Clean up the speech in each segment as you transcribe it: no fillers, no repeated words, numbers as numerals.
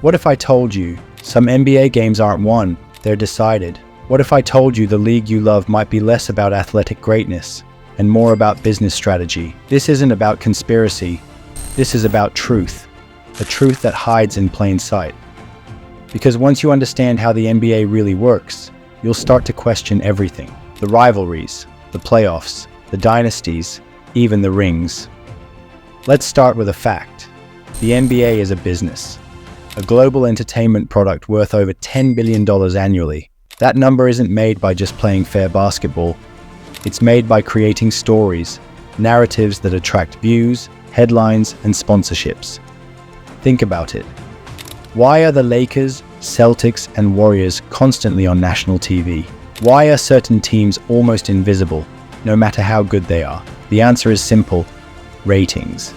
What if I told you some NBA games aren't won, they're decided? What if I told you the league you love might be less about athletic greatness and more about business strategy? This isn't about conspiracy. This is about truth, a truth that hides in plain sight. Because once you understand how the NBA really works, you'll start to question everything. The rivalries, the playoffs, the dynasties, even the rings. Let's start with a fact. The NBA is a business, a global entertainment product worth over $10 billion annually. That number isn't made by just playing fair basketball. It's made by creating stories, narratives that attract views, headlines, and sponsorships. Think about it. Why are the Lakers, Celtics, and Warriors constantly on national TV? Why are certain teams almost invisible, no matter how good they are? The answer is simple: ratings.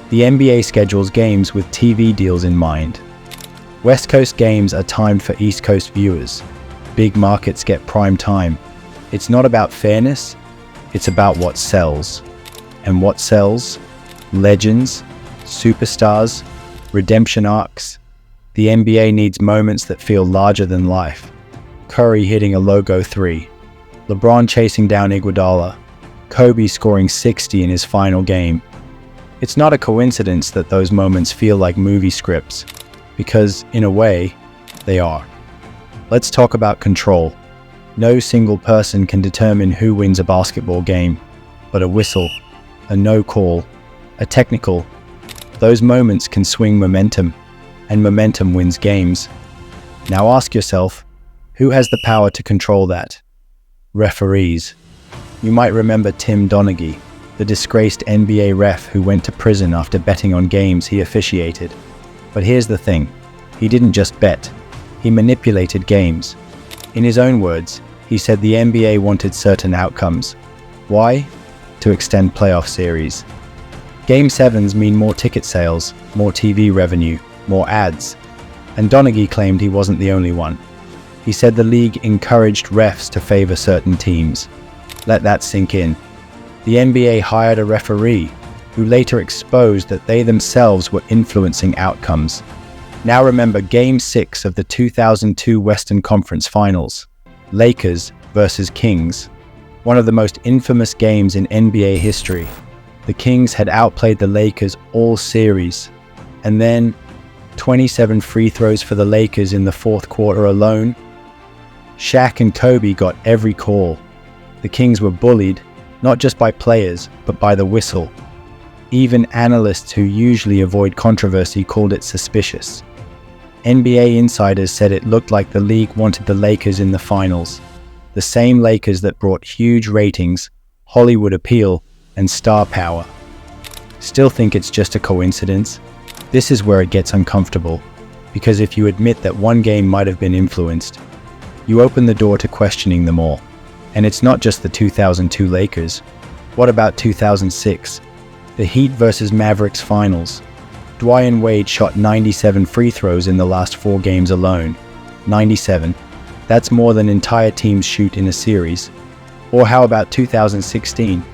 The NBA schedules games with TV deals in mind. West Coast games are timed for East Coast viewers. Big markets get prime time. It's not about fairness, it's about what sells. And what sells? Legends, superstars, redemption arcs. The NBA needs moments that feel larger than life. Curry hitting a logo 3, LeBron chasing down Iguodala, Kobe scoring 60 in his final game. It's not a coincidence that those moments feel like movie scripts, because, in a way, they are. Let's talk about control. No single person can determine who wins a basketball game, but a whistle, a no call, a technical. Those moments can swing momentum, and momentum wins games. Now ask yourself, who has the power to control that? Referees. You might remember Tim Donaghy, the disgraced NBA ref who went to prison after betting on games he officiated. But here's the thing, he didn't just bet. He manipulated games. In his own words, he said the NBA wanted certain outcomes. Why? To extend playoff series. Game 7s mean more ticket sales, more TV revenue, more ads. And Donaghy claimed he wasn't the only one. He said the league encouraged refs to favor certain teams. Let that sink in. The NBA hired a referee who later exposed that they themselves were influencing outcomes. Now remember Game 6 of the 2002 Western Conference Finals, Lakers versus Kings, one of the most infamous games in NBA history. The Kings had outplayed the Lakers all series, and then 27 free throws for the Lakers in the fourth quarter alone. Shaq and Kobe got every call. The Kings were bullied, not just by players, but by the whistle. Even analysts who usually avoid controversy called it suspicious. NBA insiders said it looked like the league wanted the Lakers in the finals. The same Lakers that brought huge ratings, Hollywood appeal, and star power. Still think it's just a coincidence? This is where it gets uncomfortable, because if you admit that one game might have been influenced, you open the door to questioning them all. And it's not just the 2002 Lakers. What about 2006? The Heat versus Mavericks finals. Dwyane Wade shot 97 free throws in the last 4 games alone. 97. That's more than entire teams shoot in a series. Or how about 2016?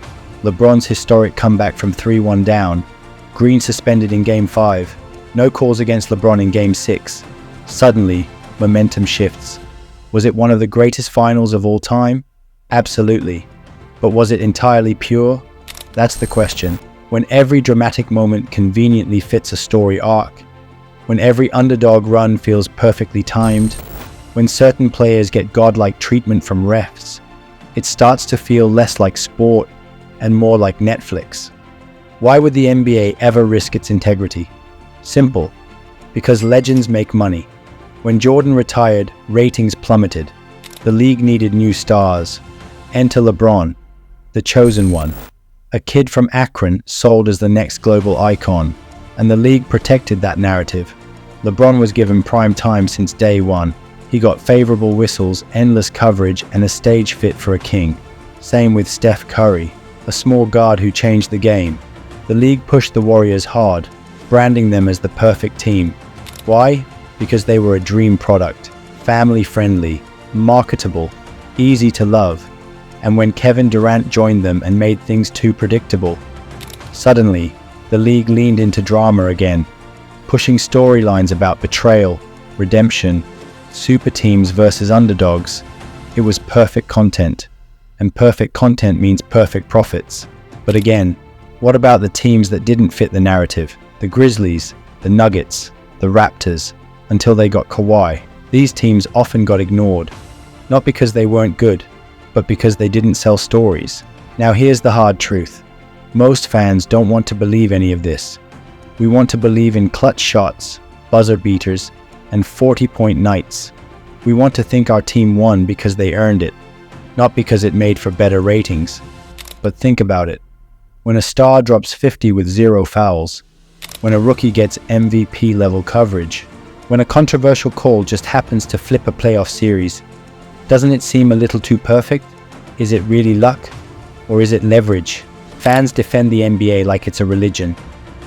LeBron's historic comeback from 3-1 down. Green suspended in Game 5. No calls against LeBron in Game 6. Suddenly, momentum shifts. Was it one of the greatest finals of all time? Absolutely. But was it entirely pure? That's the question. When every dramatic moment conveniently fits a story arc, when every underdog run feels perfectly timed, when certain players get godlike treatment from refs, it starts to feel less like sport and more like Netflix. Why would the NBA ever risk its integrity? Simple. Because legends make money. When Jordan retired, ratings plummeted. The league needed new stars. Enter LeBron, the chosen one. A kid from Akron sold as the next global icon, and the league protected that narrative. LeBron was given prime time since day one. He got favorable whistles, endless coverage, and a stage fit for a king. Same with Steph Curry, a small guard who changed the game. The league pushed the Warriors hard, branding them as the perfect team. Why? Because they were a dream product, family-friendly, marketable, easy to love. And when Kevin Durant joined them and made things too predictable, suddenly, the league leaned into drama again. pushing storylines about betrayal, redemption, super teams versus underdogs. It was perfect content, and perfect content means perfect profits. But again, what about the teams that didn't fit the narrative? The Grizzlies, the Nuggets, the Raptors, until they got Kawhi. These teams often got ignored, not because they weren't good, but because they didn't sell stories. Now here's the hard truth. Most fans don't want to believe any of this. We want to believe in clutch shots, buzzer beaters, and 40-point nights. We want to think our team won because they earned it, not because it made for better ratings. But think about it. When a star drops 50 with 0 fouls, when a rookie gets MVP level coverage, when a controversial call just happens to flip a playoff series, doesn't it seem a little too perfect? Is it really luck? Or is it leverage? Fans defend the NBA like it's a religion,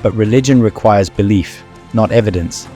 but religion requires belief, not evidence.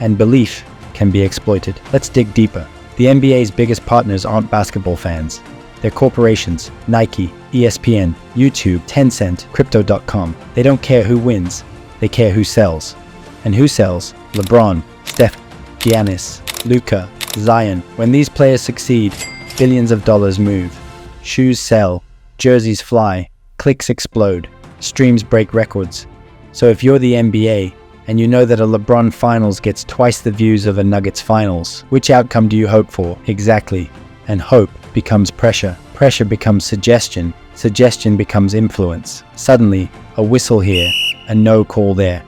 And belief can be exploited. Let's dig deeper. The NBA's biggest partners aren't basketball fans. They're corporations: Nike, ESPN, YouTube, Tencent, Crypto.com. They don't care who wins, they care who sells. And who sells? LeBron, Steph, Giannis, Luka, Zion. When these players succeed, billions of dollars move. Shoes sell, jerseys fly, clicks explode, streams break records. So if you're the NBA, and you know that a LeBron finals gets twice the views of a Nuggets finals, which outcome do you hope for? Exactly. And hope becomes pressure. Pressure becomes suggestion. Suggestion becomes influence. Suddenly, a whistle here, a no call there.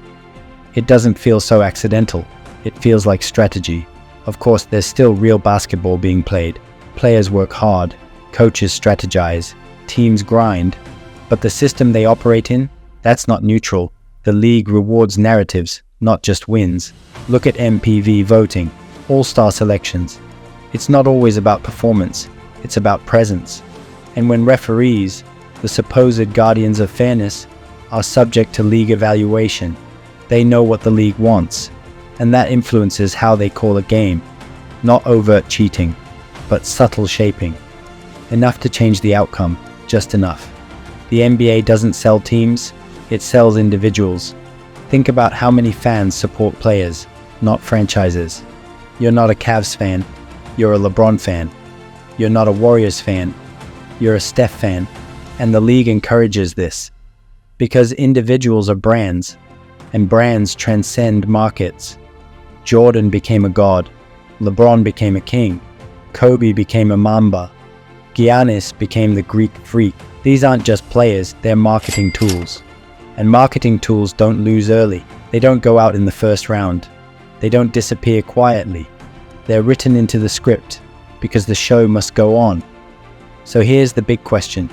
It doesn't feel so accidental. It feels like strategy. Of course, there's still real basketball being played. Players work hard, coaches strategize, teams grind. But the system they operate in, that's not neutral. The league rewards narratives, not just wins. Look at MPV voting, all-star selections. It's not always about performance, it's about presence. And when referees, the supposed guardians of fairness, are subject to league evaluation, they know what the league wants, and that influences how they call a game. Not overt cheating, but subtle shaping. Enough to change the outcome, just enough. The NBA doesn't sell teams, it sells individuals. Think about how many fans support players, not franchises. You're not a Cavs fan, you're a LeBron fan. You're not a Warriors fan, you're a Steph fan. And the league encourages this. Because individuals are brands, and brands transcend markets. Jordan became a god, LeBron became a king, Kobe became a Mamba, Giannis became the Greek freak. These aren't just players, they're marketing tools. And marketing tools don't lose early. They don't go out in the first round. They don't disappear quietly. They're written into the script because the show must go on. So here's the big question.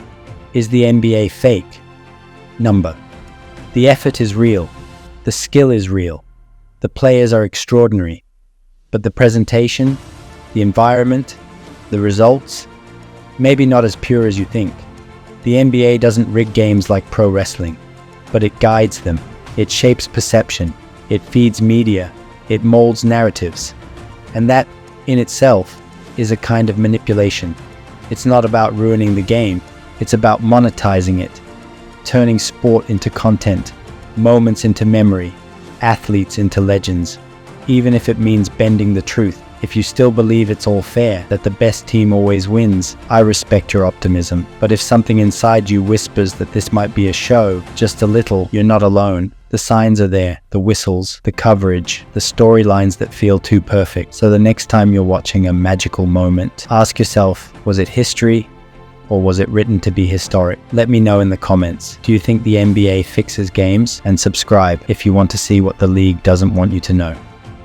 Is the NBA fake? Number. The effort is real. The skill is real. The players are extraordinary. But the presentation, the environment, the results, maybe not as pure as you think. The NBA doesn't rig games like pro wrestling, but it guides them. It shapes perception. It feeds media. It molds narratives. And that, in itself, is a kind of manipulation. It's not about ruining the game. It's about monetizing it, turning sport into content, moments into memory, athletes into legends. Even if it means bending the truth. If you still believe it's all fair, that the best team always wins, I respect your optimism. But if something inside you whispers that this might be a show, just a little, you're not alone. The signs are there, the whistles, the coverage, the storylines that feel too perfect. So the next time you're watching a magical moment, ask yourself, was it history or was it written to be historic? Let me know in the comments. Do you think the NBA fixes games? And subscribe if you want to see what the league doesn't want you to know.